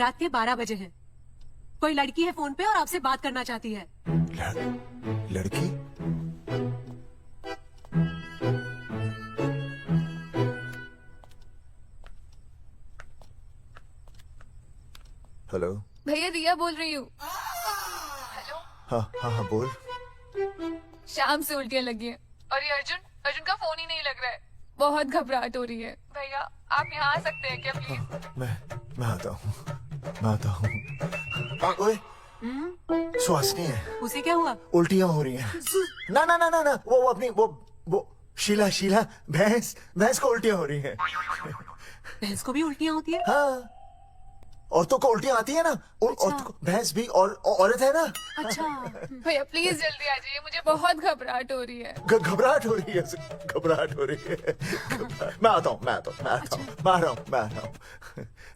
रात के 12 बजे हैं। कोई लड़की है फोन पे और आपसे बात करना चाहती है। लड़की? हेलो भैया रिया बोल रही हूँ। हाँ हाँ हाँ बोल। शाम से उल्टियाँ लगी हैं और ये अर्जुन का फोन ही नहीं लग रहा है। बहुत घबराहट हो रही है। भैया आप यहाँ आ सकते हैं क्या प्लीज? मैं आता हूँ। ओए सुहासिनी है। उसे क्या हुआ? उल्टियाँ हो रही हैं। ना वो अपनी वो शीला भैंस को उल्टियाँ हो रही हैं। भैंस को भी उल्टियाँ होती है? हाँ औरतों को उल्टियाँ आती है ना। औरतों को भैंस भी औरत है ना। अच्छा। भैया प्लीज जल्दी आ जाइए, मुझे बहुत घबराहट हो रही है। घबराहट हो रही है। मैं आता हूँ।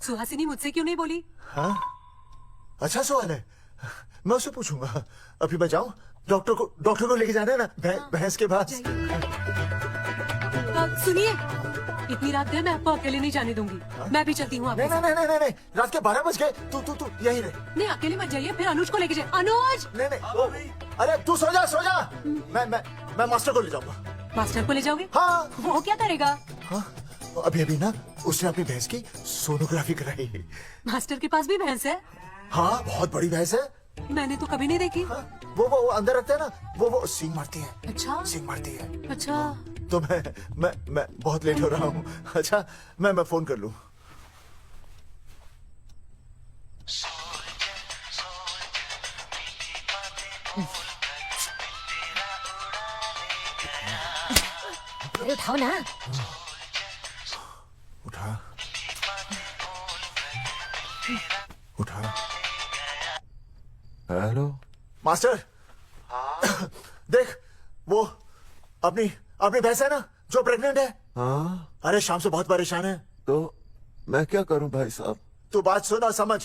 सुहासिनी मुझसे क्यों नहीं बोली? हाँ अच्छा सवाल है, मैं उससे पूछूंगा। अभी मैं जाऊँ? डॉक्टर को लेके जाना है ना भैंस के पास। सुनिए, इतनी रात गए मैं आपको अकेले नहीं जाने दूंगी। मैं भी चलती हूँ। नहीं रात के 12 बज गए। तू यही रहे। नहीं अकेले मत जाइए, फिर अनुज को लेके जाइए। अनुज नहीं अरे तू सो जा। मैं मास्टर को ले जाऊंगा। मास्टर को ले जाओगे? हाँ। वो क्या करेगा? हाँ अभी ना उसने अपनी भैंस की सोनोग्राफी कराई। मास्टर के पास भी भैंस है? हाँ बहुत बड़ी भैंस है। मैंने तो कभी नहीं देखी। हाँ, वो अंदर रखते हैं ना, वो सींग मारती है। अच्छा सींग मारती है। अच्छा। तो मैं बहुत लेट हो रहा हूँ। अच्छा मैं फोन कर लूँ। उठाओ ना। उठा। Hello master. देख वो अपनी भैंस है ना जो प्रेग्नेंट है। हाँ अरे शाम से बहुत परेशान है। तो मैं क्या करूं भाई साहब? तू बात सुन और समझ।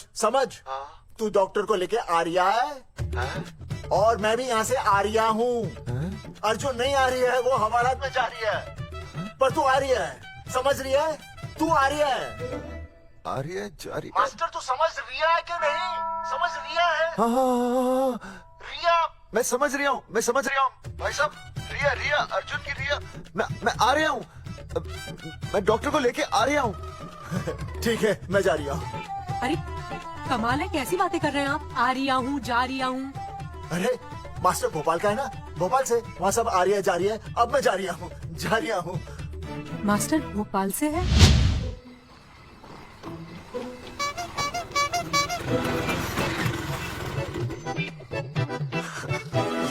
हाँ? तू डॉक्टर को लेके आ रिया है और मैं भी यहाँ से आ रिया हूँ। अर्जुन नहीं आ रही है, वो हवालात में जा रही है, पर तू आ रही है। समझ रही है? तू आ रही है। आ रही है जा रही है। मास्टर तू समझ रिया है कि नहीं? समझ रिया है? हाँ, रिया मैं समझ रहा हूँ भाई साहब। रिया अर्जुन की रिया। मैं आ रहा हूँ। मैं डॉक्टर को लेके आ रहा हूँ। ठीक है मैं जा रही हूँ। अरे कमाल है, कैसी बातें कर रहे हैं आप? आ रिया हूँ, जा रिया हूँ। अरे मास्टर भोपाल का है ना, भोपाल से वहाँ सब आ रही है जा रही है। अब मैं जा रही हूँ। मास्टर भोपाल से है?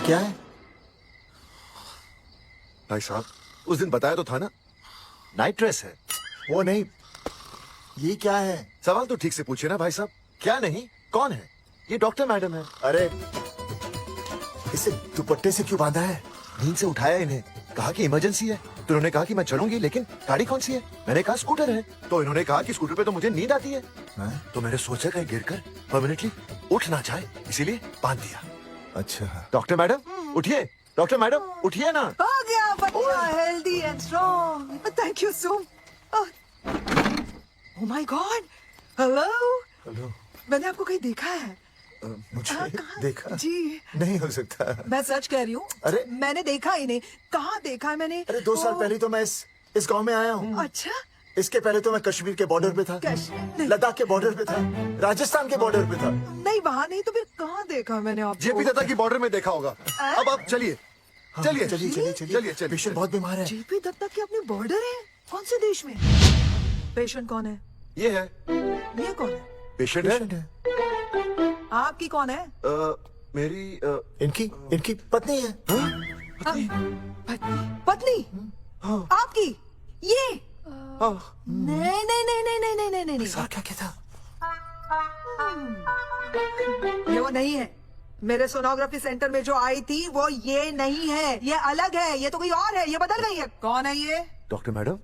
क्या है भाई साहब उस दिन बताया तो था ना, नाइट ड्रेस है। वो नहीं, ये क्या है? सवाल तो ठीक से पूछिए ना भाई साहब। क्या नहीं, कौन है? ये डॉक्टर मैडम है। अरे इसे दुपट्टे से क्यों बांधा है? नींद से उठाया इन्हें, कहा कि इमरजेंसी है। तो इन्होंने कहा कि मैं चलूंगी, लेकिन गाड़ी कौन सी है? मैंने कहा स्कूटर है। तो इन्होंने कहा कि स्कूटर पे तो मुझे नींद आती है। तो मैंने सोचा कहीं गिरकर परमानेंटली उठ ना जाए, इसीलिए बांध दिया। अच्छा डॉक्टर मैडम उठिए, डॉक्टर मैडम उठिए ना। आ गया बच्चा, healthy and strong. Thank you so oh my God. Hello. मैंने आपको कहीं देखा है? मुझे कहाँ? देखा जी नहीं हो सकता। मैं सच कह रही हूँ। अरे मैंने देखा ही नहीं। कहाँ देखा है मैंने? अरे 2 साल पहले तो मैं इस गांव में आया हूँ। अच्छा इसके पहले तो मैं कश्मीर के बॉर्डर पे था, नहीं। लद्दाख के बॉर्डर पे था, राजस्थान के बॉर्डर पे था। नहीं वहाँ नहीं तो फिर कहाँ देखा मैंने आपको? जेपी दत्ता की बॉर्डर में देखा होगा। अब आप चलिए। चलिए। पेशेंट बहुत बीमार है। जेपी दत्ता की अपनी बॉर्डर है? कौन से देश में? पेशेंट कौन है? ये है ये कौन है? पेशेंट है। आपकी कौन है? मेरी इनकी पत्नी है। पत्नी? आपकी? ये? नहीं। क्या था? ये वो नहीं है। मेरे सोनोग्राफी सेंटर में जो आई थी वो ये नहीं है, ये अलग है। ये तो कोई और है, ये बदल गई है। कौन है ये? डॉक्टर मैडम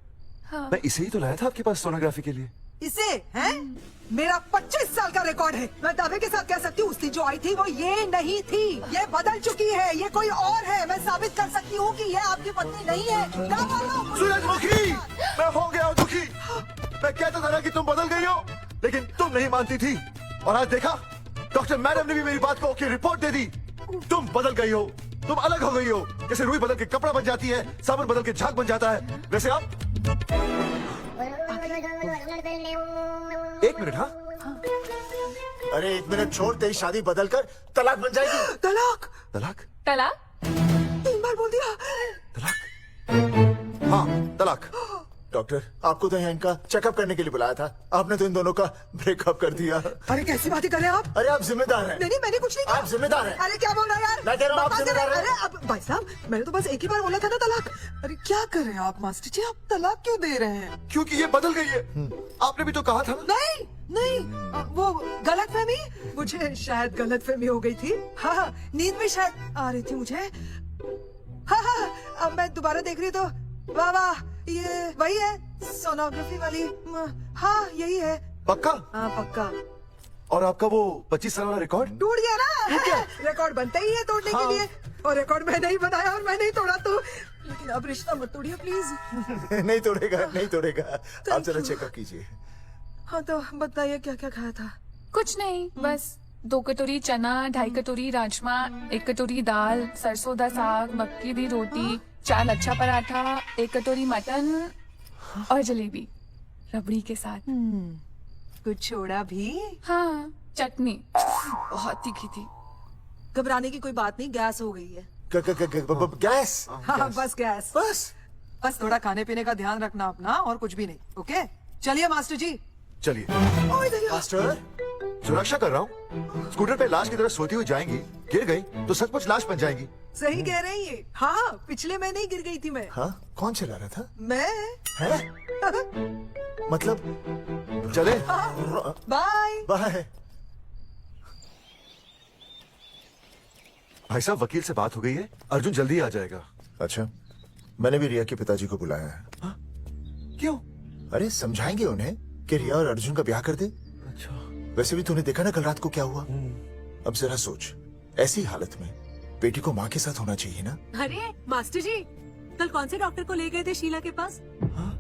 मैं इसे ही तो लाया था आपके पास सोनोग्राफी के लिए। इसे हैं? मेरा 25 साल का रिकॉर्ड है। मैं दावे के साथ कह सकती हूँ उसकी जो आई थी वो ये नहीं थी। ये बदल चुकी है, ये कोई और है। मैं साबित कर सकती हूँ कि ये आपकी पत्नी नहीं है। क्या बोल रहा हूँ? सूरजमुखी मैं हो गया हूँ दुखी। मैं कहता था ना कि तुम बदल गई हो, लेकिन तुम नहीं मानती थी। और आज देखा, डॉक्टर मैडम ने भी मेरी बात को ओके रिपोर्ट दे दी। तुम बदल गई हो, तुम अलग हो गई हो। जैसे रुई बदल के कपड़ा बन जाती है, साबुन बदल के झाग बन जाता है, वैसे आप। एक मिनट। हाँ, अरे 1 मिनट छोड़, तेरी शादी बदल कर तलाक बन जाएगी। तलाक तलाक। तलाक? 3 बार बोल दिया। तलाक। हाँ, तलाक। डॉक्टर, आपको तो यहाँ इनका चेकअप करने के लिए बुलाया था, आपने तो इन दोनों का ब्रेकअप कर दिया। अरे कैसी बातें कर रहे हैं आप? अरे आप जिम्मेदार हैं। नहीं, मैंने कुछ नहीं कहा। आप जिम्मेदार हैं। अरे क्या बोल रहा है यार? मैं कह रहा हूँ आप बकवास कर जिम्मेदार रहे हैं। हैं। अरे अब भाई साहब, मैंने तो बस एक ही बार बोला था ना तलाक। अरे क्या कर रहे हैं आप मास्टर जी? आप तलाक क्यों दे रहे हैं? क्योंकि ये बदल गई है। आपने भी तो कहा था ना। नहीं, वो गलतफहमी, मुझे शायद गलतफहमी हो गई थी। हाँ, नींद में शायद आ रही थी मुझे। हाँ, अब मैं दोबारा देख रही तो वाह वाह, ये वही है सोनोग्राफी वाली। हाँ यही है। पक्का? हाँ पक्का। और आपका वो 25 साल वाला रिकॉर्ड? टूट गया ना। रिकॉर्ड बनता ही है तोड़ने के लिए, और रिकॉर्ड मैंने ही बनाया और मैंने ही तोड़ा तो। लेकिन अब रिश्ता मत तोड़िए प्लीज। नहीं तोड़ेगा, नहीं तोड़ेगा। आप जरा you. चेकअप कीजिए। हाँ तो बताइए क्या क्या खाया था? कुछ नहीं, बस 2 कटोरी चना, 2.5 कटोरी राजमा, 1 कटोरी दाल, सरसों दा साग, मक्की दी रोटी, 4 लच्छा पराठा, 1 कटोरी मटन और जलेबी रबड़ी के साथ। कुछ छोड़ा भी? हाँ, चटनी बहुत तीखी थी। घबराने की कोई बात नहीं, गैस हो गई है। गैस? हाँ बस गैस। बस थोड़ा खाने पीने का ध्यान रखना अपना, और कुछ भी नहीं। ओके चलिए मास्टर जी। चलिए। ओए दया। मास्टर, सुरक्षा कर रहा हूँ। स्कूटर पे लाश की तरह सोती हुई जाएंगी, गिर गई तो सचमुच लाश बन जाएंगी। सही कह रही है। हाँ पिछले महीने ही गिर गई थी मैं। हाँ कौन चला रहा था? मैं। है? मतलब चले। बाय। बाय। भाई साहब, वकील से बात हो गई है, अर्जुन जल्दी आ जाएगा। अच्छा, मैंने भी रिया के पिताजी को बुलाया है। क्यों? अरे समझाएंगे उन्हें कि रिया और अर्जुन का ब्याह कर दे। अच्छा। वैसे भी तूने देखा ना कल रात को क्या हुआ। अब जरा सोच, ऐसी हालत में बेटी को माँ के साथ होना चाहिए ना। अरे मास्टर जी, कल कौन से डॉक्टर को ले गए थे शीला के पास? हाँ?